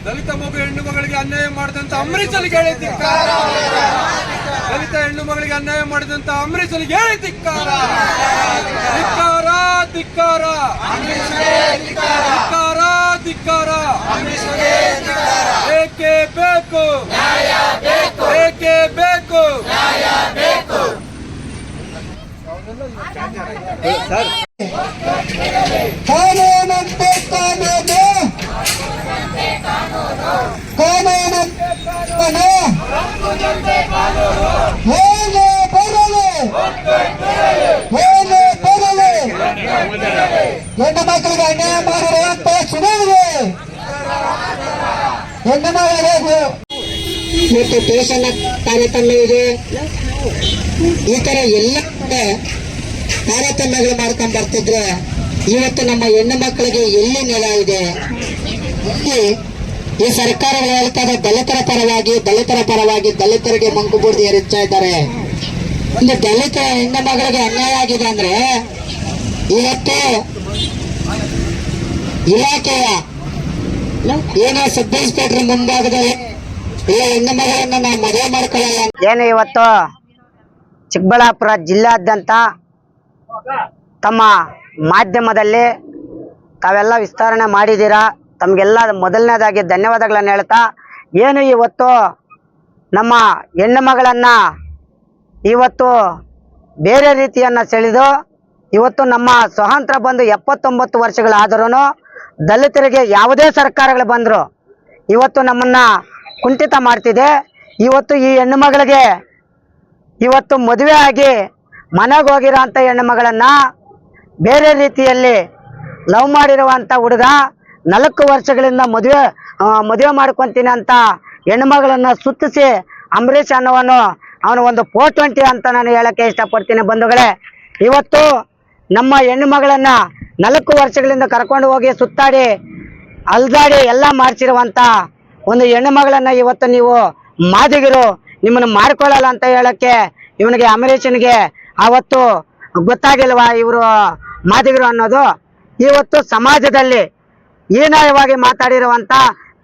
ದಲಿತ ಮಗು ಹೆಣ್ಣು ಮಗಳಿಗೆ ಅನ್ಯಾಯ ಮಾಡಿದಂತ ಅಂಬರೀಷನಿಗೆ ಹೇಳಿ ಧಿಕ್ಕಾರ. ದಲಿತ ಹೆಣ್ಣು ಮಗಳಿಗೆ ಅನ್ಯಾಯ ಮಾಡಿದಂತ ಅಂಬರೀಷನಿಗೆ ಹೇಳಿ ಧಿಕ್ಕಾರ. ಧಿಕ್ಕಾರ ಧಿಕ್ಕಾರ ಧಿಕ್ಕಾರ ಧಿಕ್ಕಾರ. ಏಕೆ ಬೇಕು, ಏಕೆ ಬೇಕು. ಕಾನೂನಂತೆ ಕಾನೂನು, ಕಾನೂನಂತೆ ಏನು ಬರಲಿ, ಏನು ಬರಲಿ. ಹೆಣ್ಣು ಮಕ್ಕಳಿಗೆ ಅನ್ಯಾಯ ಮಾಡಿರುವಂತ ಸುಧಾರಣೆ ಹೆಣ್ಣು ಮಕ್ಕಳಿಗೆ ಮತ್ತು ದೇಶದ ತಾರತಮ್ಯ ಇದೆ. ಈ ತರ ಎಲ್ಲ ತಾರತಮ್ಯಗಳು ಮಾಡ್ಕೊಂಡ್ ಬರ್ತಿದ್ರೆ ಇವತ್ತು ನಮ್ಮ ಹೆಣ್ಣು ಮಕ್ಕಳಿಗೆ ಎಲ್ಲಿ ನೆಲ ಇದೆ? ಈ ಸರ್ಕಾರಗಳು ಹೇಳ್ತಾರೆ ದಲಿತರ ಪರವಾಗಿ ದಲಿತರಿಗೆ ಮಂಕು ಬೂರ್ದು ಏರಿಸ್ತಾ ಇದ್ದಾರೆ. ಒಂದು ದಲಿತ ಹೆಣ್ಣು ಮಗಳಿಗೆ ಅನ್ಯಾಯ ಆಗಿದೆ ಅಂದ್ರೆ ಇವತ್ತು ಇಲಾಖೆಯ ಏನೋ ಸಬ್ ಇನ್ಸ್ಪೆಕ್ಟರ್ ಮುಂಭಾಗದಲ್ಲಿ ಇಲ್ಲ ಹೆಣ್ಣು ಮಗಳನ್ನ ನಾವು ಮದುವೆ ಮಾಡ್ಕೊಳ್ಳಲ್ಲ. ಏನು ಇವತ್ತು ಚಿಕ್ಕಬಳ್ಳಾಪುರ ಜಿಲ್ಲಾದ್ಯಂತ ತಮ್ಮ ಮಾಧ್ಯಮದಲ್ಲಿ ತಾವೆಲ್ಲ ವಿಸ್ತರಣೆ ಮಾಡಿದ್ದೀರಾ. ತಮಗೆಲ್ಲ ಮೊದಲನೇದಾಗಿ ಧನ್ಯವಾದಗಳನ್ನು ಹೇಳ್ತಾ, ಏನು ಇವತ್ತು ನಮ್ಮ ಹೆಣ್ಣು ಮಗಳನ್ನು ಇವತ್ತು ಬೇರೆ ರೀತಿಯನ್ನು ಸೆಳೆದು ಇವತ್ತು ನಮ್ಮ ಸ್ವಾತಂತ್ರ್ಯ ಬಂದು 79 ವರ್ಷಗಳಾದರೂ ದಲಿತರಿಗೆ ಯಾವುದೇ ಸರ್ಕಾರಗಳು ಬಂದರು ಇವತ್ತು ನಮ್ಮನ್ನು ಕುಂಠಿತ ಮಾಡ್ತಿದೆ. ಇವತ್ತು ಈ ಹೆಣ್ಣು ಮಗಳಿಗೆ ಇವತ್ತು ಮದುವೆ ಆಗಿ ಮನೆಗೆ ಹೋಗಿರೋ ಅಂಥ ಹೆಣ್ಣು ಮಗಳನ್ನು ಬೇರೆ ರೀತಿಯಲ್ಲಿ ಲವ್ ಮಾಡಿರುವಂಥ ಹುಡುಗ 4 ವರ್ಷಗಳಿಂದ ಮದುವೆ ಮಾಡ್ಕೊತೀನಿ ಅಂತ ಹೆಣ್ಣುಮಗಳನ್ನು ಸುತ್ತಿಸಿ ಅಂಬರೀಷ್ ಅನ್ನೋವನು ಅವನು ಒಂದು 420 ಅಂತ ನಾನು ಹೇಳಕ್ಕೆ ಇಷ್ಟಪಡ್ತೀನಿ. ಬಂಧುಗಳೇ, ಇವತ್ತು ನಮ್ಮ ಹೆಣ್ಣು ಮಗಳನ್ನು 4 ವರ್ಷಗಳಿಂದ ಕರ್ಕೊಂಡು ಹೋಗಿ ಸುತ್ತಾಡಿ ಅಲ್ದಾಡಿ ಎಲ್ಲ ಮಾಡಿಸಿರುವಂಥ ಒಂದು ಹೆಣ್ಣು ಮಗಳನ್ನು ಇವತ್ತು ನೀವು ಮಾದಿಗರು ನಿಮ್ಮನ್ನು ಮಾಡ್ಕೊಳ್ಳಲ್ಲ ಅಂತ ಹೇಳಕ್ಕೆ ಇವನಿಗೆ ಅಂಬರೀಷನಿಗೆ ಆವತ್ತು ಗೊತ್ತಾಗಿಲ್ವಾ ಇವರು ಮಾದಿಗರು ಅನ್ನೋದು? ಇವತ್ತು ಸಮಾಜದಲ್ಲಿ ಹೀನಾಯವಾಗಿ ಮಾತಾಡಿರುವಂಥ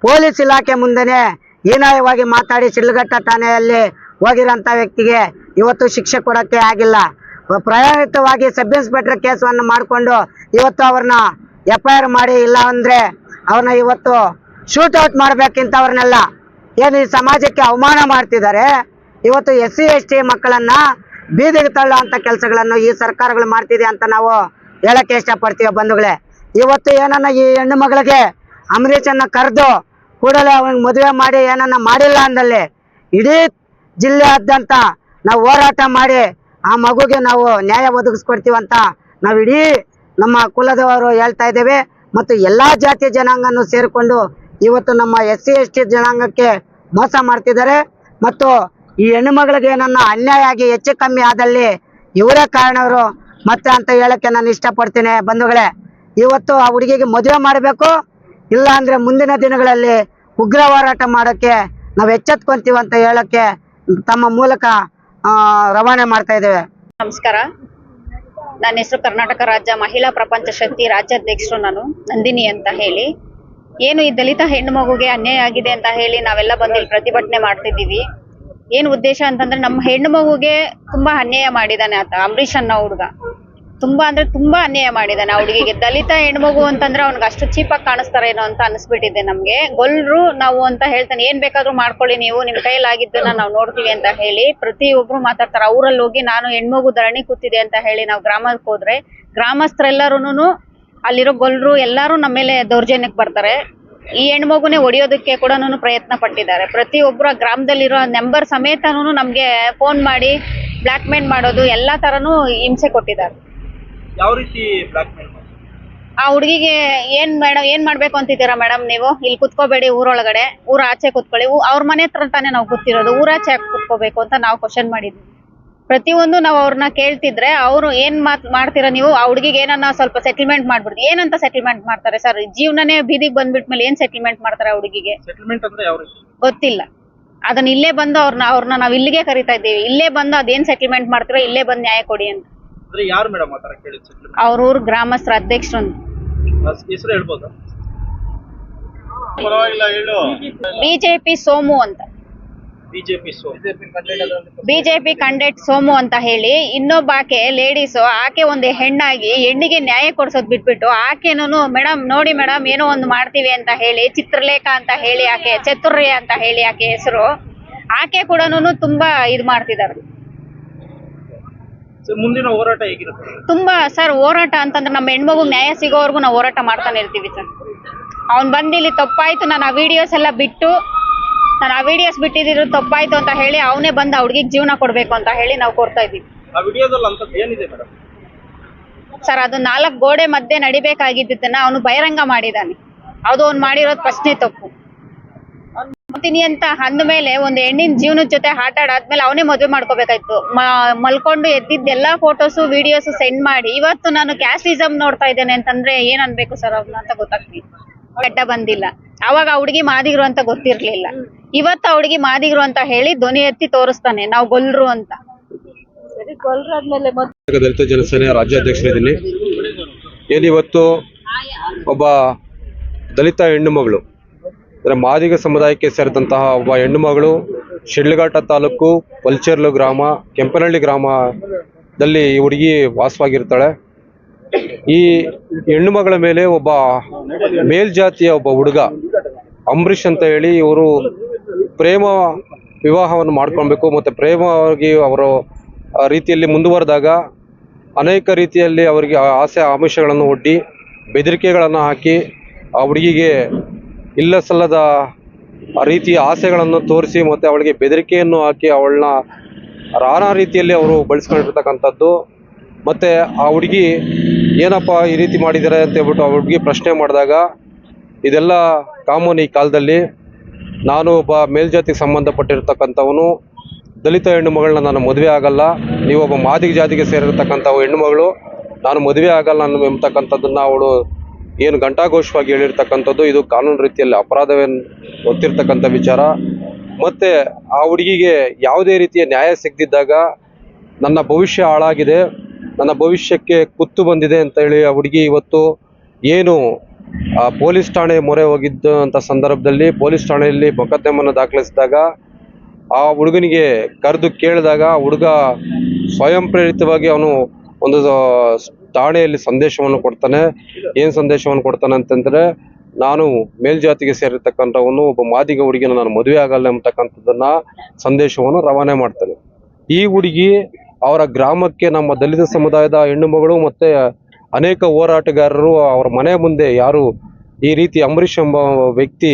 ಪೊಲೀಸ್ ಇಲಾಖೆ ಮುಂದೆನೆ ಹೀನಾಯವಾಗಿ ಮಾತಾಡಿ ಶಿಡ್ಲಘಟ್ಟ ಠಾಣೆಯಲ್ಲಿ ಹೋಗಿರೋಂಥ ವ್ಯಕ್ತಿಗೆ ಇವತ್ತು ಶಿಕ್ಷೆ ಕೊಡೋಕ್ಕೆ ಆಗಿಲ್ಲ. ಪ್ರಯಾಣಿತವಾಗಿ ಸಬ್ ಇನ್ಸ್ಪೆಕ್ಟರ್ ಕೇಸನ್ನು ಮಾಡಿಕೊಂಡು ಇವತ್ತು ಅವ್ರನ್ನ FIR ಮಾಡಿ, ಇಲ್ಲ ಅಂದರೆ ಅವ್ರನ್ನ ಇವತ್ತು ಶೂಟೌಟ್ ಮಾಡಬೇಕಿಂತ ಅವ್ರನ್ನೆಲ್ಲ ಏನು ಈ ಸಮಾಜಕ್ಕೆ ಅವಮಾನ ಮಾಡ್ತಿದ್ದಾರೆ. ಇವತ್ತು SC ST ಮಕ್ಕಳನ್ನು ಬೀದಿಗೆ ತಳ್ಳೋ ಅಂಥ ಕೆಲಸಗಳನ್ನು ಈ ಸರ್ಕಾರಗಳು ಮಾಡ್ತಿದೆ ಅಂತ ನಾವು ಹೇಳಕ್ಕೆ ಇಷ್ಟಪಡ್ತೀವಿ. ಬಂಧುಗಳೇ, ಇವತ್ತು ಏನನ್ನ ಈ ಹೆಣ್ಣು ಮಗಳಿಗೆ ಅಂಬರೀಷನ್ನು ಕರೆದು ಕೂಡಲೇ ಅವನಿಗೆ ಮದುವೆ ಮಾಡಿ ಏನನ್ನ ಮಾಡಿಲ್ಲ ಅಂದಲ್ಲಿ ಇಡೀ ಜಿಲ್ಲೆಯಾದ್ಯಂತ ನಾವು ಹೋರಾಟ ಮಾಡಿ ಆ ಮಗುಗೆ ನಾವು ನ್ಯಾಯ ಒದಗಿಸ್ಕೊಡ್ತೀವಂತ ನಾವು ಇಡೀ ನಮ್ಮ ಕುಲದವರು ಹೇಳ್ತಾ ಇದ್ದೇವೆ. ಮತ್ತು ಎಲ್ಲ ಜಾತಿ ಜನಾಂಗನೂ ಸೇರಿಕೊಂಡು ಇವತ್ತು ನಮ್ಮ SC ST ಜನಾಂಗಕ್ಕೆ ಮೋಸ ಮಾಡ್ತಿದ್ದಾರೆ. ಮತ್ತು ಈ ಹೆಣ್ಣು ಮಗಳಿಗೆ ಏನನ್ನ ಅನ್ಯಾಯ ಆಗಿ ಹೆಚ್ಚು ಕಮ್ಮಿ ಆದಲ್ಲಿ ಇವರೇ ಕಾರಣವರು ಮತ್ತೆ ಅಂತ ಹೇಳಕ್ಕೆ ನಾನು ಇಷ್ಟಪಡ್ತೀನಿ. ಬಂಧುಗಳೇ, ಇವತ್ತು ಆ ಹುಡುಗಿಗೆ ಮದುವೆ ಮಾಡಬೇಕು, ಇಲ್ಲ ಅಂದರೆ ಮುಂದಿನ ದಿನಗಳಲ್ಲಿ ಉಗ್ರ ಹೋರಾಟ ಮಾಡೋಕ್ಕೆ ನಾವು ಎಚ್ಚೆತ್ಕೊಂತೀವಿ ಅಂತ ಹೇಳಕ್ಕೆ ತಮ್ಮ ಮೂಲಕ ರವಾನೆ ಮಾಡ್ತಾ ಇದ್ದೇವೆ. ನಮಸ್ಕಾರ, ನನ್ನ ಹೆಸರು ಕರ್ನಾಟಕ ರಾಜ್ಯ ಮಹಿಳಾ ಪ್ರಪಂಚ ಶಕ್ತಿ ರಾಜ್ಯಾಧ್ಯಕ್ಷರು ನಾನು ನಂದಿನಿ ಅಂತ ಹೇಳಿ. ಏನು ಈ ದಲಿತ ಹೆಣ್ಣು ಮಗುಗೆ ಅನ್ಯಾಯ ಆಗಿದೆ ಅಂತ ಹೇಳಿ ನಾವೆಲ್ಲ ಬಂದು ಇಲ್ಲಿ ಪ್ರತಿಭಟನೆ ಮಾಡ್ತಿದ್ದೀವಿ. ಏನು ಉದ್ದೇಶ ಅಂತಂದ್ರೆ ನಮ್ಮ ಹೆಣ್ಣು ಮಗುಗೆ ತುಂಬಾ ಅನ್ಯಾಯ ಮಾಡಿದಾನೆ ಆತ ಅಂಬರೀಷ್ ಅನ್ನೋ ಹುಡುಗ. ತುಂಬಾ ಅಂದ್ರೆ ತುಂಬಾ ಅನ್ಯಾಯ ಮಾಡಿದಾನೆ ಆ ಹುಡುಗಿಗೆ. ದಲಿತ ಹೆಣ್ಮಗು ಅಂತಂದ್ರೆ ಅವ್ನಿಗೆ ಅಷ್ಟು ಚೀಪಾಗಿ ಕಾಣಿಸ್ತಾರೇನೋ ಅಂತ ಅನಿಸ್ಬಿಟ್ಟಿದೆ ನಮ್ಗೆ. ಗೊಲ್ರು ನಾವು ಅಂತ ಹೇಳ್ತಾನೆ, ಏನ್ ಬೇಕಾದ್ರೂ ಮಾಡ್ಕೊಳ್ಳಿ ನೀವು, ನಿಮ್ ಕೈಲಾಗಿದ್ದನ್ನ ನಾವು ನೋಡ್ತೀವಿ ಅಂತ ಹೇಳಿ ಪ್ರತಿಯೊಬ್ರು ಮಾತಾಡ್ತಾರೆ. ಊರಲ್ಲಿ ಹೋಗಿ ನಾನು ಹೆಣ್ಮಗು ಧರಣಿ ಕೂತಿದೆ ಅಂತ ಹೇಳಿ ನಾವು ಗ್ರಾಮಕ್ಕೆ ಹೋದ್ರೆ ಗ್ರಾಮಸ್ಥರೆಲ್ಲರೂ ಅಲ್ಲಿರೋ ಗೊಲ್ರು ಎಲ್ಲಾರು ನಮ್ಮ ಮೇಲೆ ದೌರ್ಜನ್ಯಕ್ಕೆ ಬರ್ತಾರೆ. ಈ ಹೆಣ್ಮಗುನೇ ಹೊಡಿಯೋದಕ್ಕೆ ಕೂಡ ಪ್ರಯತ್ನ ಪಟ್ಟಿದ್ದಾರೆ. ಪ್ರತಿಯೊಬ್ಬರ ಗ್ರಾಮದಲ್ಲಿರೋ ನಂಬರ್ ಸಮೇತನೂ ನಮ್ಗೆ ಫೋನ್ ಮಾಡಿ ಬ್ಲಾಕ್ ಮೇಲ್ ಮಾಡೋದು ಎಲ್ಲಾ ತರನು ಹಿಂಸೆ ಕೊಟ್ಟಿದ್ದಾರೆ. ಯಾವ ರೀತಿ ಬ್ಲಾಕ್ ಮೇಲ್? ಆ ಹುಡುಗಿಗೆ ಏನ್ ಮಾಡ್ಬೇಕು ಅಂತಿದ್ದೀರಾ ಮೇಡಮ್ ನೀವು? ಇಲ್ಲಿ ಕುತ್ಕೋಬೇಡಿ, ಊರೊಳಗಡೆ, ಊರ ಆಚೆ ಕುತ್ಕೊಳ್ಳಿ. ಅವ್ರ ಮನೆ ಹತ್ರ ತಾನೇ ನಾವು ಕೂತಿರೋದು, ಊರಾಚೆ ಕುತ್ಕೋಬೇಕು ಅಂತ ನಾವು ಕ್ವಶನ್ ಮಾಡಿದ್ವಿ. ಪ್ರತಿಯೊಂದು ನಾವು ಅವ್ರನ್ನ ಕೇಳ್ತಿದ್ರೆ ಅವ್ರು ಏನ್ ಮಾಡ್ತೀರಾ ನೀವು? ಆ ಹುಡುಗಿಗೆ ಏನನ್ನ ಸ್ವಲ್ಪ ಸೆಟಲ್ಮೆಂಟ್ ಮಾಡ್ಬಿಡ್ತೀವಿ. ಏನಂತ ಸೆಟಲ್ಮೆಂಟ್ ಮಾಡ್ತಾರೆ ಸರ್? ಜೀವನನೇ ಬೀದಿಗೆ ಬಂದ್ಬಿಟ್ಮೇಲೆ ಏನ್ ಸೆಟಲ್ಮೆಂಟ್ ಮಾಡ್ತಾರೆ ಆ ಹುಡುಗಿಗೆ? ಸೆಟಲ್ಮೆಂಟ್ ಅಂದ್ರೆ ಯಾವ ರೀತಿ ಗೊತ್ತಿಲ್ಲ. ಅದನ್ನ ಇಲ್ಲೇ ಬಂದು ಅವ್ರನ್ನ ನಾವ್ ಇಲ್ಲಿಗೆ ಕರಿತಾ ಇದ್ದೀವಿ. ಇಲ್ಲೇ ಬಂದು ಅದೇನ್ ಸೆಟಲ್ಮೆಂಟ್ ಮಾಡ್ತೀರೋ ಇಲ್ಲೇ ಬಂದು ನ್ಯಾಯ ಕೊಡಿ ಅಂತ. ಯಾರು ಮೇಡಮ್ ಆ ತರ ಕೇಳಿದ್ರು? ಅವ್ರ ಊರ್ ಗ್ರಾಮಸ್ಥರ ಅಧ್ಯಕ್ಷರು. ಹೆಸರು ಹೇಳ್ಬೋದಾ? ಬಿಜೆಪಿ ಸೋಮು ಅಂತ, ಬಿಜೆಪಿ ಕಂಡೆಟ್ ಸೋಮು ಅಂತ ಹೇಳಿ ಇನ್ನೊಬ್ಬ ಆಕೆ ಲೇಡೀಸು, ಆಕೆ ಒಂದು ಹೆಣ್ಣಾಗಿ ಹೆಣ್ಣಿಗೆ ನ್ಯಾಯ ಕೊಡ್ಸೋದ್ ಬಿಟ್ಬಿಟ್ಟು ಆಕೆನೂ ಮೇಡಮ್ ನೋಡಿ ಮೇಡಮ್ ಏನೋ ಒಂದು ಮಾಡ್ತೀವಿ ಅಂತ ಹೇಳಿ, ಚಿತ್ರಲೇಖ ಅಂತ ಹೇಳಿ ಆಕೆ, ಚತುರ್ಯ ಅಂತ ಹೇಳಿ ಆಕೆ ಹೆಸರು, ಆಕೆ ಕೂಡ ತುಂಬಾ ಇದು ಮಾಡ್ತಿದ್ದಾರೆ. ಮುಂದಿನ ಹೋರಾಟ ಹೇಗಿರುತ್ತೆ? ತುಂಬಾ ಸರ್ ಹೋರಾಟ ಅಂತಂದ್ರೆ ನಮ್ಮ ಹೆಣ್ಮಗು ನ್ಯಾಯ ಸಿಗೋವರೆಗೂ ನಾವು ಹೋರಾಟ ಮಾಡ್ತಾನೆ ಇರ್ತೀವಿ ಸರ್. ಅವ್ನ್ ಬಂದು ಇಲ್ಲಿ ತಪ್ಪಾಯ್ತು, ನಾನು ಆ ವಿಡಿಯೋಸ್ ಎಲ್ಲ ಬಿಟ್ಟು, ನಾನು ಆ ವಿಡಿಯೋಸ್ ಬಿಟ್ಟಿದ್ರು ತಪ್ಪಾಯ್ತು ಅಂತ ಹೇಳಿ ಅವನೇ ಬಂದು ಆ ಹುಡುಗಿಗೆ ಜೀವನ ಕೊಡ್ಬೇಕು ಅಂತ ಹೇಳಿ ನಾವು ಕೊಡ್ತಾ ಇದೀವಿ. ಆ ವಿಡಿಯೋದಲ್ಲಿ ಅಂತದ್ದು ಏನಿದೆ ಮೇಡಮ್? ಸರ್ ಅದು 4 ಗೋಡೆ ಮಧ್ಯೆ ನಡಿಬೇಕಾಗಿದ್ದನ್ನ ಅವನು ಬಹಿರಂಗ ಮಾಡಿದಾನೆ. ಅದು ಅವ್ನು ಮಾಡಿರೋದು ಫಸ್ಟ್ನೇ ತಪ್ಪು. ಮಾಡ್ತೀನಿ ಅಂತ ಅಂದ್ಮೇಲೆ ಒಂದು ಹೆಣ್ಣಿನ ಜೀವನದ ಜೊತೆ ಆಟ ಆಡಾದ್ಮೇಲೆ ಅವನೇ ಮದುವೆ ಮಾಡ್ಕೋಬೇಕಾಯ್ತು. ಮಲ್ಕೊಂಡು ಎದ್ದಿದ್ದೆಲ್ಲಾ ಫೋಟೋಸು ವಿಡಿಯೋಸ್ ಸೆಂಡ್ ಮಾಡಿ ಇವತ್ತು ನಾನು ಕ್ಯಾಸ್ಟಿಸಮ್ ನೋಡ್ತಾ ಇದ್ದೇನೆ ಅಂತಂದ್ರೆ ಏನ್ ಅನ್ಬೇಕು ಸರ್ ಅವ್ರನ್ನ ಅಂತ ಗೊತ್ತಾಗ್ತಿಲ್ಲ. ಅಡ್ಡ ಬಂದಿಲ್ಲ. ಅವಾಗ ಆ ಹುಡುಗಿ ಮಾದಿಗ್ರು ಅಂತ ಗೊತ್ತಿರ್ಲಿಲ್ಲ. ಇವತ್ತು ಆ ಹುಡುಗಿ ಮಾದಿಗ್ರು ಅಂತ ಹೇಳಿ ಧ್ವನಿ ಎತ್ತಿ ತೋರಿಸ್ತಾನೆ ನಾವು ಗೊಲ್ರು ಅಂತ. ದಲಿತ ಜನಸೇನೆಯ ರಾಜ್ಯಾಧ್ಯಕ್ಷರಿದ್ದೀನಿ. ಏನಿವತ್ತು ಒಬ್ಬ ದಲಿತ ಹೆಣ್ಣು ಮಗಳು, ಅಂದರೆ ಮಾದಿಗ ಸಮುದಾಯಕ್ಕೆ ಸೇರಿದಂತಹ ಒಬ್ಬ ಹೆಣ್ಣು ಮಗಳು ಶಿಡ್ಲಘಟ್ಟ ತಾಲೂಕು ಪಲ್ಚರ್ಲು ಗ್ರಾಮ, ಕೆಂಪನಹಳ್ಳಿ ಗ್ರಾಮದಲ್ಲಿ ಈ ಹುಡುಗಿ ವಾಸವಾಗಿರ್ತಾಳೆ. ಈ ಹೆಣ್ಣು ಮಗಳ ಮೇಲೆ ಒಬ್ಬ ಮೇಲ್ಜಾತಿಯ ಒಬ್ಬ ಹುಡುಗ ಅಂಬರೀಷ್ ಅಂತ ಹೇಳಿ ಇವರು ಪ್ರೇಮ ವಿವಾಹವನ್ನು ಮಾಡ್ಕೊಳ್ಬೇಕು ಮತ್ತು ಪ್ರೇಮವಾಗಿ ಅವರು ರೀತಿಯಲ್ಲಿ ಮುಂದುವರೆದಾಗ ಅನೇಕ ರೀತಿಯಲ್ಲಿ ಅವರಿಗೆ ಆಸೆ ಆಮಿಷಗಳನ್ನು ಒಡ್ಡಿ ಬೆದರಿಕೆಗಳನ್ನು ಹಾಕಿ ಆ ಹುಡುಗಿಗೆ ಇಲ್ಲ ಸಲ್ಲದ ರೀತಿಯ ಆಸೆಗಳನ್ನು ತೋರಿಸಿ ಮತ್ತು ಅವಳಿಗೆ ಬೆದರಿಕೆಯನ್ನು ಹಾಕಿ ಅವಳನ್ನ ನಾನಾ ರೀತಿಯಲ್ಲಿ ಅವರು ಬಳಸ್ಕೊಂಡಿರ್ತಕ್ಕಂಥದ್ದು. ಮತ್ತು ಆ ಹುಡುಗಿ ಏನಪ್ಪ ಈ ರೀತಿ ಮಾಡಿದ್ದಾರೆ ಅಂತ ಹೇಳ್ಬಿಟ್ಟು ಆ ಹುಡುಗಿ ಪ್ರಶ್ನೆ ಮಾಡಿದಾಗ ಇದೆಲ್ಲ ಕಾಮನ್ ಈ ಕಾಲದಲ್ಲಿ, ನಾನು ಒಬ್ಬ ಮೇಲ್ಜಾತಿಗೆ ಸಂಬಂಧಪಟ್ಟಿರ್ತಕ್ಕಂಥವನು, ದಲಿತ ಹೆಣ್ಣು ಮಗಳನ್ನ ನಾನು ಮದುವೆ ಆಗಲ್ಲ, ನೀವೊಬ್ಬ ಮಾದಿಗ ಜಾತಿಗೆ ಸೇರಿರ್ತಕ್ಕಂಥ ಹೆಣ್ಣು ಮಗಳು, ನಾನು ಮದುವೆ ಆಗಲ್ಲ ಎಂಬತಕ್ಕಂಥದ್ದನ್ನು ಅವಳು ಏನು ಘಂಟಾಘೋಷವಾಗಿ ಹೇಳಿರ್ತಕ್ಕಂಥದ್ದು ಇದು ಕಾನೂನು ರೀತಿಯಲ್ಲಿ ಅಪರಾಧವೇನು ಗೊತ್ತಿರ್ತಕ್ಕಂಥ ವಿಚಾರ. ಮತ್ತು ಆ ಹುಡುಗಿಗೆ ಯಾವುದೇ ರೀತಿಯ ನ್ಯಾಯ ಸಿಗದಿದ್ದಾಗ ನನ್ನ ಭವಿಷ್ಯ ಹಾಳಾಗಿದೆ, ನನ್ನ ಭವಿಷ್ಯಕ್ಕೆ ಕುತ್ತು ಬಂದಿದೆ ಅಂತ ಹೇಳಿ ಆ ಹುಡುಗಿ ಇವತ್ತು ಏನು ಪೊಲೀಸ್ ಠಾಣೆ ಮೊರೆ ಹೋಗಿದ್ದಂಥ ಸಂದರ್ಭದಲ್ಲಿ ಪೊಲೀಸ್ ಠಾಣೆಯಲ್ಲಿ ಮೊಕದ್ದಮೆಯನ್ನು ದಾಖಲಿಸಿದಾಗ ಆ ಹುಡುಗನಿಗೆ ಕರೆದು ಕೇಳಿದಾಗ ಹುಡುಗ ಸ್ವಯಂ ಪ್ರೇರಿತವಾಗಿ ಅವನು ಒಂದು ಠಾಣೆಯಲ್ಲಿ ಸಂದೇಶವನ್ನು ಕೊಡ್ತಾನೆ. ಏನು ಸಂದೇಶವನ್ನು ಕೊಡ್ತಾನೆ ಅಂತಂದರೆ, ನಾನು ಮೇಲ್ಜಾತಿಗೆ ಸೇರಿರ್ತಕ್ಕಂಥವನು ಒಬ್ಬ ಮಾದಿಗ ಹುಡುಗಿನ ನಾನು ಮದುವೆ ಆಗಲ್ಲ ಎಂಬತಕ್ಕಂಥದ್ದನ್ನು ಸಂದೇಶವನ್ನು ರವಾನೆ ಮಾಡ್ತಾನೆ. ಈ ಹುಡುಗಿ ಅವರ ಗ್ರಾಮಕ್ಕೆ ನಮ್ಮ ದಲಿತ ಸಮುದಾಯದ ಹೆಣ್ಣು ಮಗಳು ಮತ್ತು ಅನೇಕ ಹೋರಾಟಗಾರರು ಅವರ ಮನೆ ಮುಂದೆ ಯಾರು ಈ ರೀತಿ ಅಂಬರೀಷ್ ಎಂಬ ವ್ಯಕ್ತಿ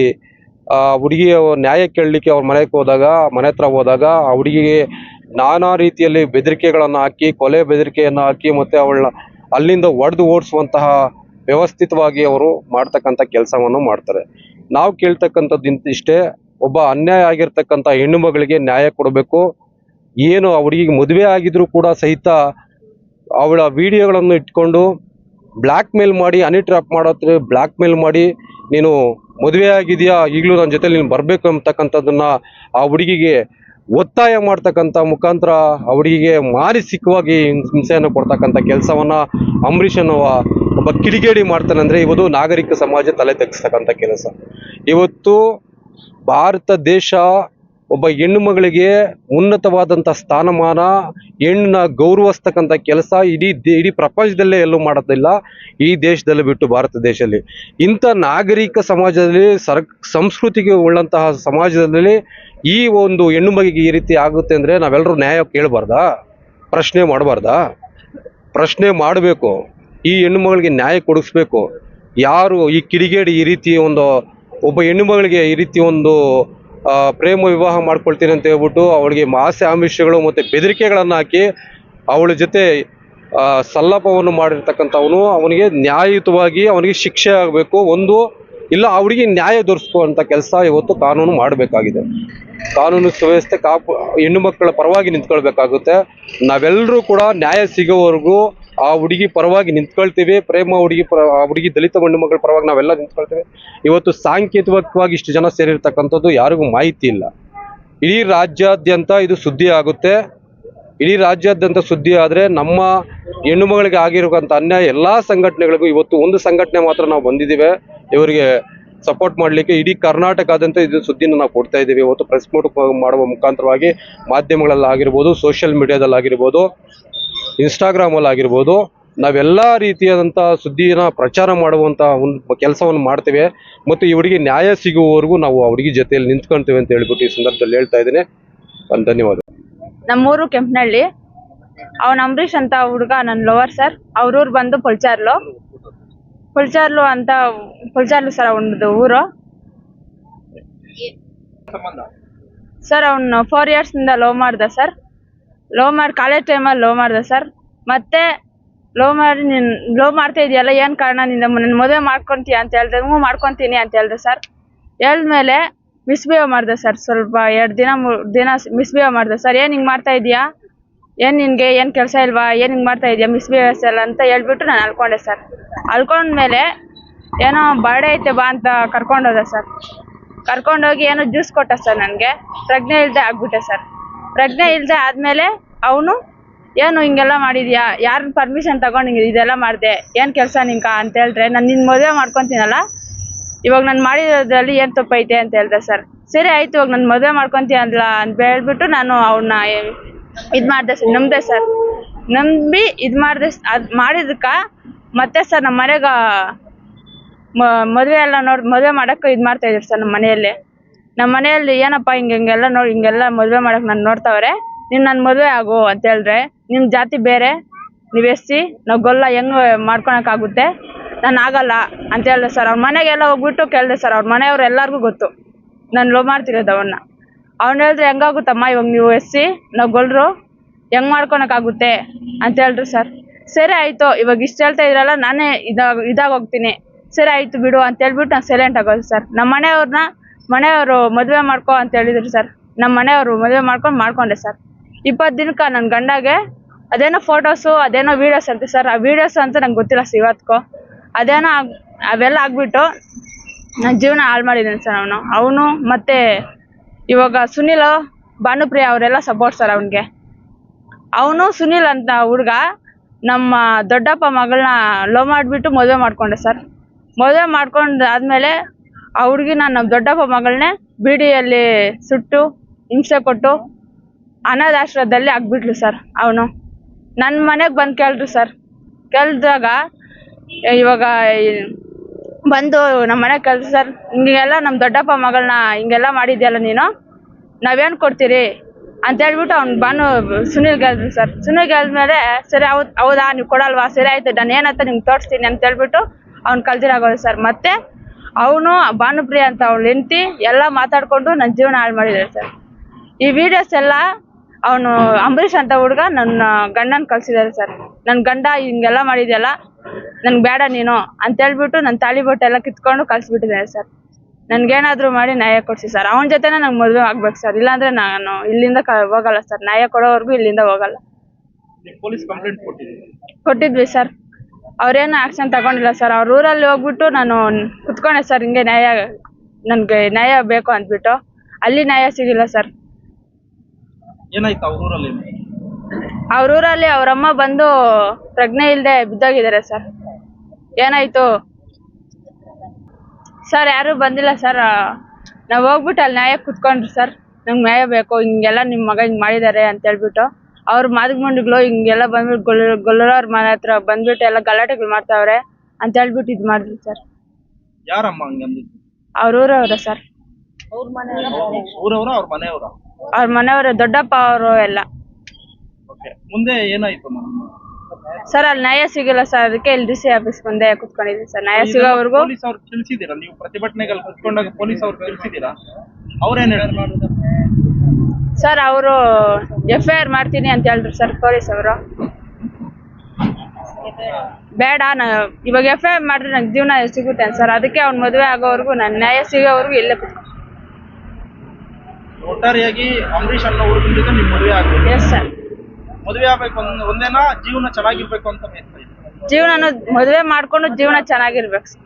ಹುಡುಗಿಯ ನ್ಯಾಯ ಕೇಳಲಿಕ್ಕೆ ಅವ್ರ ಮನೆ ಹತ್ರ ಹೋದಾಗ ಆ ಹುಡುಗಿಗೆ ನಾನಾ ರೀತಿಯಲ್ಲಿ ಬೆದರಿಕೆಗಳನ್ನು ಹಾಕಿ, ಕೊಲೆ ಬೆದರಿಕೆಯನ್ನು ಹಾಕಿ ಮತ್ತು ಅವಳನ್ನ ಅಲ್ಲಿಂದ ಒಡೆದು ಓಡಿಸುವಂತಹ ವ್ಯವಸ್ಥಿತವಾಗಿ ಅವರು ಮಾಡ್ತಕ್ಕಂಥ ಕೆಲಸವನ್ನು ಮಾಡ್ತಾರೆ. ನಾವು ಕೇಳ್ತಕ್ಕಂಥದ್ದು ಇಷ್ಟೇ, ಒಬ್ಬ ಅನ್ಯಾಯ ಆಗಿರ್ತಕ್ಕಂಥ ಹೆಣ್ಣು ಮಗಳಿಗೆ ನ್ಯಾಯ ಕೊಡಬೇಕು. ಏನು ಆ ಹುಡುಗಿಗೆ ಮದುವೆ ಆಗಿದ್ರು ಕೂಡ ಸಹಿತ ಅವಳ ವಿಡಿಯೋಗಳನ್ನು ಇಟ್ಕೊಂಡು ಬ್ಲ್ಯಾಕ್ ಮೇಲ್ ಮಾಡಿ, ಹನಿ ಟ್ರ್ಯಾಪ್ ಮಾಡೋತ್ರ ಬ್ಲ್ಯಾಕ್ ಮೇಲ್ ಮಾಡಿ, ನೀನು ಮದುವೆ ಆಗಿದೆಯಾ, ಈಗಲೂ ನನ್ನ ಜೊತೆ ನೀನು ಬರಬೇಕು ಅಂತಕ್ಕಂಥದ್ದನ್ನು ಆ ಹುಡುಗಿಗೆ ಒತ್ತಾಯ ಮಾಡ್ತಕ್ಕಂಥ ಮುಖಾಂತರ ಆ ಹುಡುಗಿಗೆ ಮಾನಸಿಕವಾಗಿ ಹಿಂಸೆಯನ್ನು ಕೊಡ್ತಕ್ಕಂಥ ಕೆಲಸವನ್ನು ಅಂಬರೀಷ್ ಅನ್ನುವ ಒಬ್ಬ ಕಿಡಿಗೇಡಿ ಮಾಡ್ತಾನೆ. ಅಂದರೆ ಇವತ್ತು ನಾಗರಿಕ ಸಮಾಜ ತಲೆ ತೆಗೆಸ್ತಕ್ಕಂಥ ಕೆಲಸ. ಇವತ್ತು ಭಾರತ ದೇಶ ಒಬ್ಬ ಹೆಣ್ಣು ಮಗಳಿಗೆ ಉನ್ನತವಾದಂಥ ಸ್ಥಾನಮಾನ, ಹೆಣ್ಣನ್ನ ಗೌರವಿಸ್ತಕ್ಕಂಥ ಕೆಲಸ ಇಡೀ ಪ್ರಪಂಚದಲ್ಲೇ ಎಲ್ಲೂ ಮಾಡೋದಿಲ್ಲ, ಈ ದೇಶದಲ್ಲಿ ಬಿಟ್ಟು ಭಾರತ ದೇಶದಲ್ಲಿ. ಇಂಥ ನಾಗರಿಕ ಸಮಾಜದಲ್ಲಿ ಸಂಸ್ಕೃತಿಗೆ ಉಳ್ಳಂತಹ ಸಮಾಜದಲ್ಲಿ ಈ ಒಂದು ಹೆಣ್ಣು ಮಗಿಗೆ ಈ ರೀತಿ ಆಗುತ್ತೆ ಅಂದರೆ ನಾವೆಲ್ಲರೂ ನ್ಯಾಯ ಕೇಳಬಾರ್ದಾ? ಪ್ರಶ್ನೆ ಮಾಡಬಾರ್ದಾ? ಪ್ರಶ್ನೆ ಮಾಡಬೇಕು. ಈ ಹೆಣ್ಣು ಮಗಳಿಗೆ ನ್ಯಾಯ ಕೊಡಿಸ್ಬೇಕು. ಯಾರು ಈ ಕಿಡಿಗೇಡಿ ಈ ರೀತಿ ಒಬ್ಬ ಹೆಣ್ಣು ಮಗಳಿಗೆ ಈ ರೀತಿ ಪ್ರೇಮ ವಿವಾಹ ಮಾಡ್ಕೊಳ್ತೀನಿ ಅಂತ ಹೇಳ್ಬಿಟ್ಟು ಅವಳಿಗೆ ಆಸೆ ಆಮಿಷಗಳು ಮತ್ತು ಬೆದರಿಕೆಗಳನ್ನು ಹಾಕಿ ಅವಳ ಜೊತೆ ಸಲ್ಲಾಪವನ್ನು ಮಾಡಿರ್ತಕ್ಕಂಥವನು, ಅವನಿಗೆ ನ್ಯಾಯಯುತವಾಗಿ ಅವನಿಗೆ ಶಿಕ್ಷೆ ಆಗಬೇಕು. ಇಲ್ಲ ಅವಳಿಗೆ ನ್ಯಾಯ ದೊರಕಿಸುವಂಥ ಕೆಲಸ ಇವತ್ತು ಕಾನೂನು ಮಾಡಬೇಕಾಗಿದೆ. ಕಾನೂನು ಸುವ್ಯವಸ್ಥೆ ಹೆಣ್ಣು ಮಕ್ಕಳ ಪರವಾಗಿ ನಿಂತ್ಕೊಳ್ಬೇಕಾಗುತ್ತೆ. ನಾವೆಲ್ಲರೂ ಕೂಡ ನ್ಯಾಯ ಸಿಗೋವರೆಗೂ ಆ ಹುಡುಗಿ ಪರವಾಗಿ ನಿಂತ್ಕೊಳ್ತೀವಿ. ಆ ಹುಡುಗಿ ದಲಿತ ಹೆಣ್ಣು ಮಕ್ಕಳ ಪರವಾಗಿ ನಾವೆಲ್ಲ ನಿಂತ್ಕೊಳ್ತೀವಿ. ಇವತ್ತು ಸಾಂಕೇತಿಕವಾಗಿ ಇಷ್ಟು ಜನ ಸೇರಿರ್ತಕ್ಕಂಥದ್ದು ಯಾರಿಗೂ ಮಾಹಿತಿ ಇಲ್ಲ. ಇಡೀ ರಾಜ್ಯಾದ್ಯಂತ ಇದು ಸುದ್ದಿ ಆಗುತ್ತೆ. ಇಡೀ ರಾಜ್ಯಾದ್ಯಂತ ಸುದ್ದಿ ಆದರೆ ನಮ್ಮ ಹೆಣ್ಣು ಮಗಳಿಗೆ ಆಗಿರುವಂಥ ಅನ್ಯಾಯ ಎಲ್ಲ ಸಂಘಟನೆಗಳಿಗೂ, ಇವತ್ತು ಒಂದು ಸಂಘಟನೆ ಮಾತ್ರ ನಾವು ಬಂದಿದ್ದೇವೆ ಇವರಿಗೆ ಸಪೋರ್ಟ್ ಮಾಡಲಿಕ್ಕೆ ಇಡೀ ಕರ್ನಾಟಕದಾದ್ಯಂತ ಇದು ಸುದ್ದಿನ ನಾವು ಕೊಡ್ತಾ ಇದ್ದೀವಿ. ಇವತ್ತು ಪ್ರೆಸ್ ಮೀಟ್ ಮಾಡುವ ಮುಖಾಂತರವಾಗಿ ಮಾಧ್ಯಮಗಳಲ್ಲಾಗಿರ್ಬೋದು, ಸೋಷಿಯಲ್ ಮೀಡಿಯಾದಲ್ಲಾಗಿರ್ಬೋದು, ಇನ್ಸ್ಟಾಗ್ರಾಮಲ್ಲಿ ಆಗಿರ್ಬೋದು, ನಾವೆಲ್ಲ ರೀತಿಯಾದಂಥ ಸುದ್ದಿನ ಪ್ರಚಾರ ಮಾಡುವಂಥ ಒಂದು ಕೆಲಸವನ್ನು ಮಾಡ್ತೇವೆ. ಮತ್ತು ಈ ಹುಡುಗಿ ನ್ಯಾಯ ಸಿಗುವವರೆಗೂ ನಾವು ಆ ಹುಡುಗಿ ಜೊತೆಯಲ್ಲಿ ನಿಂತ್ಕೊಳ್ತೇವೆ ಅಂತ ಹೇಳ್ಬಿಟ್ಟು ಈ ಸಂದರ್ಭದಲ್ಲಿ ಹೇಳ್ತಾ ಇದ್ದೀನಿ. ಧನ್ಯವಾದ. ನಮ್ಮೂರು ಕೆಂಪನಹಳ್ಳಿ. ಅವನ್ ಅಂಬರೀಷ್ ಅಂತ ಹುಡುಗ ನನ್ನ ಲವರ್ ಸರ್. ಅವ್ರೂರು ಬಂದು ಪುಲ್ಚಾರ್ಲು ಅಂತ ಪುಲ್ಚಾರ್ಲು ಸರ್ ಅವನದು ಊರು ಸರ್. ಅವ್ನು 4 years ಇಂದ ಲವ್ ಮಾಡ್ದ ಸರ್. ಕಾಲೇಜ್ ಟೈಮಲ್ಲಿ ಲವ್ ಮಾಡ್ದ ಸರ್. ಮತ್ತೆ ಲವ್ ಮಾಡ್ತಾ ಇದೆಯಲ್ಲ, ಏನು ಕಾರಣ, ನನ್ನ ಮದುವೆ ಮಾಡ್ಕೊಂತೀಯ ಅಂತ ಹೇಳ್ದೆ. ಹ್ಞೂ ಮಾಡ್ಕೊತೀನಿ ಅಂತ ಹೇಳ್ದೆ ಸರ್. ಹೇಳಿದ್ಮೇಲೆ ಮಿಸ್ಬಿಹೇವ್ ಮಾಡ್ದೆ ಸರ್. ಸ್ವಲ್ಪ 2 ದಿನ ಮಿಸ್ಬಿಹೇವ್ ಮಾಡ್ದೆ ಸರ್. ಏನು ಹಿಂಗೆ ಮಾಡ್ತಾ ಇದೀಯಾ, ಏನು ನಿನಗೆ ಏನು ಕೆಲಸ ಇಲ್ವಾ, ಏನು ಹಿಂಗೆ ಮಾಡ್ತಾ ಇದೀಯಾ, ಮಿಸ್ಬಿಹೇವ್ಸ್ ಎಲ್ಲ ಅಂತ ಹೇಳ್ಬಿಟ್ಟು ನಾನು ಅಳ್ಕೊಂಡೆ ಸರ್. ಅಳ್ಕೊಂಡ್ಮೇಲೆ ಏನೋ ಬರ್ಡೇ ಐತೆ ಬಾ ಅಂತ ಕರ್ಕೊಂಡೋದೆ ಸರ್. ಕರ್ಕೊಂಡೋಗಿ ಏನೋ ಜ್ಯೂಸ್ ಕೊಟ್ಟ ಸರ್. ನನಗೆ ಪ್ರಜ್ಞೆ ಇಲ್ಲದೆ ಆಗ್ಬಿಟ್ಟೆ ಸರ್. ಪ್ರಜ್ಞೆ ಇಲ್ಲದೆ ಆದಮೇಲೆ ಅವನು ಏನು ಹಿಂಗೆಲ್ಲ ಮಾಡಿದ್ಯಾ, ಯಾರನ್ನ ಪರ್ಮಿಷನ್ ತಗೊಂಡು ಇದೆಲ್ಲ ಮಾಡಿದೆ, ಏನು ಕೆಲಸ ನಿಂಗೆ ಅಂತ ಹೇಳಿದ್ರೆ, ನಾನು ನಿನ್ನ ಮದುವೆ ಮಾಡ್ಕೊತೀನಲ್ಲ, ಇವಾಗ ನಾನು ಮಾಡಿರೋದ್ರಲ್ಲಿ ಏನು ತಪ್ಪೈತೆ ಅಂತ ಹೇಳ್ದೆ ಸರ್. ಸರಿ ಆಯಿತು, ಇವಾಗ ನನ್ನ ಮದುವೆ ಮಾಡ್ಕೊತೀನಲ್ಲ ಅಂತ ಹೇಳ್ಬಿಟ್ಟು ನಾನು ಅವನ್ನ ಇದು ಮಾಡಿದೆ ಸರ್. ನಂಬಿದೆ ಸರ್. ನಂಬಿ ಇದು ಮಾಡಿದೆ. ಅದು ಮಾಡಿದಕ್ಕೆ ಮತ್ತೆ ಸರ್ ನಮ್ಮ ಮನೆಗೆ ಮದುವೆ ಎಲ್ಲ ಮದುವೆ ಮಾಡೋಕ್ಕೆ ಇದು ಮಾಡ್ತಾಯಿದ್ರು ಸರ್. ನಮ್ಮ ಮನೆಯಲ್ಲಿ ಏನಪ್ಪ ಹಿಂಗೆಲ್ಲ ಹಿಂಗೆಲ್ಲ ಮದುವೆ ಮಾಡೋಕೆ ನಾನು ನೋಡ್ತಾವ್ರೆ, ನೀನು ನನ್ನ ಮದುವೆ ಆಗು ಅಂತ ಹೇಳಿದ್ರೆ, ನಿಮ್ಮ ಜಾತಿ ಬೇರೆ, ನೀವು ಎಸ್ಸಿ, ನಾವು ಗೊಲ್ಲ ಹೆಂಗೆ ಮಾಡ್ಕೊಳಕ್ಕಾಗುತ್ತೆ, ನಾನು ಆಗಲ್ಲ ಅಂತ ಹೇಳಿದೆ ಸರ್. ಅವ್ರ ಮನೆಗೆಲ್ಲ ಹೋಗ್ಬಿಟ್ಟು ಕೇಳಿದೆ ಸರ್. ಅವ್ರ ಮನೆಯವ್ರು ಎಲ್ಲರಿಗೂ ಗೊತ್ತು ನಾನು ಲವ್ ಮಾಡ್ತಿರೋದು ಅವನ್ನ. ಅವ್ನು ಹೇಳಿದ್ರೆ ಹೆಂಗಾಗುತ್ತಮ್ಮ, ಇವಾಗ ನೀವು ಎಸ್ಸಿ, ನಾವು ಗೊಲ್ಲರು, ಹೆಂಗೆ ಮಾಡ್ಕೊಳಕ್ಕಾಗುತ್ತೆ ಅಂತ ಹೇಳಿದ್ರು ಸರ್. ಸರಿ ಆಯಿತು, ಇವಾಗ ಇಷ್ಟು ಹೇಳ್ತಾ ಇದ್ರಲ್ಲ, ನಾನೇ ಇದಾಗೋಗ್ತೀನಿ, ಸರಿ ಆಯಿತು ಬಿಡು ಅಂತ ಹೇಳ್ಬಿಟ್ಟು ನಾನು ಸೈಲೆಂಟ್ ಆಗೋದು ಸರ್. ನಮ್ಮ ಮನೆಯವರು ಮದುವೆ ಮಾಡ್ಕೊ ಅಂತ ಹೇಳಿದ್ರು ಸರ್. ನಮ್ಮ ಮನೆಯವರು ಮದುವೆ ಮಾಡ್ಕೊಂಡೆ ಸರ್. 20 ದಿನಕ್ಕೆ ನನ್ನ ಗಂಡಗೆ ಅದೇನೋ ಫೋಟೋಸು, ಅದೇನೋ ವೀಡಿಯೋಸ್ ಅಂತೆ ಸರ್. ಆ ವೀಡಿಯೋಸ್ ಅಂತ ನಂಗೆ ಗೊತ್ತಿಲ್ಲ ಸರ್ ಇವತ್ತಿಗೂ. ಅದೇನೋ ಅವೆಲ್ಲ ಆಗ್ಬಿಟ್ಟು ನನ್ನ ಜೀವನ ಹಾಳು ಮಾಡಿದ್ದಾನೆ ಸರ್ ಅವನು. ಮತ್ತು ಇವಾಗ ಸುನಿಲ್, ಭಾನುಪ್ರಿಯ ಅವರೆಲ್ಲ ಸಪೋರ್ಟ್ ಸರ್ ಅವನಿಗೆ. ಅವನು ಸುನಿಲ್ ಅಂತ ಹುಡುಗ ನಮ್ಮ ದೊಡ್ಡಪ್ಪ ಮಗಳನ್ನ ಲವ್ ಮಾಡಿಬಿಟ್ಟು ಮದುವೆ ಮಾಡ್ಕೊಂಡೆ ಸರ್. ಮದುವೆ ಮಾಡ್ಕೊಂಡು ಆದಮೇಲೆ ಆ ಹುಡುಗಿನ ನಮ್ಮ ದೊಡ್ಡಪ್ಪ ಮಗಳನ್ನೇ ಬೀಡಿಯಲ್ಲಿ ಸುಟ್ಟು ಹಿಂಸೆ ಕೊಟ್ಟು ಅನಾಥಾಶ್ರಮದಲ್ಲಿ ಹಾಕ್ಬಿಟ್ಲು ಸರ್. ಅವನು ನನ್ನ ಮನೆಗೆ ಬಂದು ಕೇಳಿದ್ರು ಸರ್. ಕೇಳಿದಾಗ ಇವಾಗ ಬಂದು ನಮ್ಮ ಮನೆಗೆ ಕೇಳಿದ್ರು ಸರ್, ಹಿಂಗೆಲ್ಲ ನಮ್ಮ ದೊಡ್ಡಪ್ಪ ಮಗಳನ್ನ ಹಿಂಗೆಲ್ಲ ಮಾಡಿದ್ಯಲ್ಲ ನೀನು, ನಾವೇನು ಕೊಡ್ತೀರಿ ಅಂತ ಹೇಳ್ಬಿಟ್ಟು ಅವ್ನು ಸುನಿಲ್ಗೆ ಹೇಳಿದ್ರು ಸರ್. ಸುನಿಲ್ಗೆ ಹೇಳಿದ್ಮೇಲೆ ಸರಿ ಹೌದಾ ನೀವು ಕೊಡಲ್ವಾ, ಸರಿ ಆಯಿತು ನಾನು ಏನಂತ ನಿಮ್ಗೆ ತೋರಿಸ್ತೀನಿ ಅಂತ ಹೇಳ್ಬಿಟ್ಟು ಅವ್ನು ಕಲ್ತಿರಾಗೋದು ಸರ್. ಮತ್ತು ಅವನು ಭಾನುಪ್ರಿಯ ಅಂತ ಅವಳು ಹೆಂಡ್ತಿ ಎಲ್ಲ ಮಾತಾಡಿಕೊಂಡು ನನ್ನ ಜೀವನ ಹಾಳು ಮಾಡಿದ್ದಾರೆ ಸರ್. ಈ ವಿಡಿಯೋಸ್ ಎಲ್ಲ ಅವನು ಅಂಬರೀಷ್ ಅಂತ ಹುಡುಗ ನನ್ನ ಗಂಡನ ಕಳ್ಸಿದ್ದಾರೆ ಸರ್. ನನ್ನ ಗಂಡ ಹಿಂಗೆಲ್ಲ ಮಾಡಿದ್ಯಲ್ಲ, ನನ್ಗೆ ಬೇಡ ನೀನು ಅಂತ ಹೇಳ್ಬಿಟ್ಟು ನನ್ನ ತಾಳಿ ಬೊಟ್ಟು ಎಲ್ಲ ಕಿತ್ಕೊಂಡು ಕಳಿಸ್ಬಿಟ್ಟಿದ್ದಾರೆ ಸರ್. ನನ್ಗೇನಾದರೂ ಮಾಡಿ ನ್ಯಾಯ ಕೊಡಿಸಿ ಸರ್. ಅವನ ಜೊತೆನೇ ನಂಗೆ ಮದುವೆ ಆಗ್ಬೇಕು ಸರ್. ಇಲ್ಲಾಂದರೆ ನಾನು ಇಲ್ಲಿಂದ ಹೋಗಲ್ಲ ಸರ್. ನ್ಯಾಯ ಕೊಡೋವರೆಗೂ ಇಲ್ಲಿಂದ ಹೋಗಲ್ಲ. ಪೊಲೀಸ್ ಕಂಪ್ಲೇಂಟ್ ಕೊಟ್ಟಿದ್ವಿ ಸರ್. ಅವ್ರೇನು ಆ್ಯಕ್ಷನ್ ತಗೊಂಡಿಲ್ಲ ಸರ್. ಅವ್ರ ಊರಲ್ಲಿ ಹೋಗ್ಬಿಟ್ಟು ನಾನು ಕುತ್ಕೊಂಡೆ ಸರ್. ಹಿಂಗೆ ನನಗೆ ನ್ಯಾಯ ಬೇಕು ಅಂದ್ಬಿಟ್ಟು. ಅಲ್ಲಿ ನ್ಯಾಯ ಸಿಗಿಲ್ಲ ಸರ್. ಏನಾಯ್ತು ಅವ್ರ ಊರಲ್ಲಿ ಅವ್ರಮ್ಮ ಬಂದು ಪ್ರಜ್ಞೆ ಇಲ್ಲದೆ ಬಿದ್ದೋಗಿದ್ದಾರೆ ಸರ್. ಏನಾಯ್ತು ಸರ್, ಯಾರೂ ಬಂದಿಲ್ಲ ಸರ್. ನಾವು ಹೋಗ್ಬಿಟ್ಟು ಅಲ್ಲಿ ನ್ಯಾಯ ಕುತ್ಕೊಂಡ್ರು ಸರ್. ನಂಗೆ ನ್ಯಾಯ ಬೇಕು, ಹಿಂಗೆಲ್ಲ ನಿಮ್ಮ ಮಗ ಹಿಂಗೆ ಮಾಡಿದ್ದಾರೆ ಅಂತ ಹೇಳ್ಬಿಟ್ಟು ಅವ್ರ ಮಾದಿಗಮಂಡಿಗಳು ಹಿಂಗೆಲ್ಲ ಬಂದ್ಬಿಟ್ಟು ಗೊಲ್ಲರವ್ರ ಮನೆ ಹತ್ರ ಬಂದ್ಬಿಟ್ಟು ಎಲ್ಲ ಗಲಾಟೆಗಳು ಮಾಡ್ತಾವ್ರೆ ಅಂತ ಹೇಳ್ಬಿಟ್ಟು ಇದು ಮಾಡಿದ್ರು ಸರ್. ಯಾರಮ್ಮ ಹಂಗಂದಿದ್ದು? ಅವ್ರ ಊರವ್ರ ಸರ್. ಅವ್ರ ಮನೆಯವರು, ದೊಡ್ಡಪ್ಪ ಅವರು ಎಲ್ಲ. ಮುಂದೆ ಏನಾಯ್ತು ಸರ್? ಅಲ್ಲಿ ನ್ಯಾಯ ಸಿಗಿಲ್ಲ ಸರ್. ಅದಕ್ಕೆ ಇಲ್ಲಿ DC ಆಫೀಸ್ ಮುಂದೆ ಕುತ್ಕೊಂಡಿದ್ದೀನಿ ಸರ್. ನ್ಯಾಯ ಸಿಗೋವರೆಗೂ. ಪೊಲೀಸ್ ಅವ್ರು ತಿಳಿಸಿದ್ದೀರಾ? ನೀವು ಪ್ರತಿಭಟನೆಗಳು ಕುತ್ಕೊಂಡಾಗ ಪೊಲೀಸ್ ಅವ್ರು ತಿಳಿಸಿದ್ದೀರಾ? ಅವ್ರೇನು ಹೇಳಿದ್ರು ಸರ್? ಅವರು FIR ಮಾಡ್ತೀನಿ ಅಂತ ಹೇಳಿದ್ರು ಸರ್ ಪೊಲೀಸ್ ಅವರು. ಬೇಡ, ಇವಾಗ FIR ಮಾಡಿದ್ರೆ ನಂಗೆ ಜೀವನ ಸಿಗುತ್ತೆ ಸರ್. ಅದಕ್ಕೆ ಅವ್ನ ಮದುವೆ ಆಗೋವರೆಗೂ, ನಾನು ನ್ಯಾಯ ಸಿಗೋವರೆಗೂ ಇಲ್ಲೇ ಕುತ್ಕೊಂಡು. ಒಟ್ಟಾರೆಯಾಗಿ ಅಂಬರೀಷ್ ಅನ್ನೋ ಹುಡುಗನ ಜೊತೆ ನೀವು ಮದುವೆ ಆಗಬೇಕು? Yes sir. ಮದುವೆ ಆಗ್ಬೇಕು ಒಂದೇನಾ, ಜೀವನ ಚೆನ್ನಾಗಿರ್ಬೇಕು ಅಂತ ಜೀವನ ಮದುವೆ ಮಾಡ್ಕೊಂಡು ಜೀವನ ಚೆನ್ನಾಗಿರ್ಬೇಕು ಸರ್.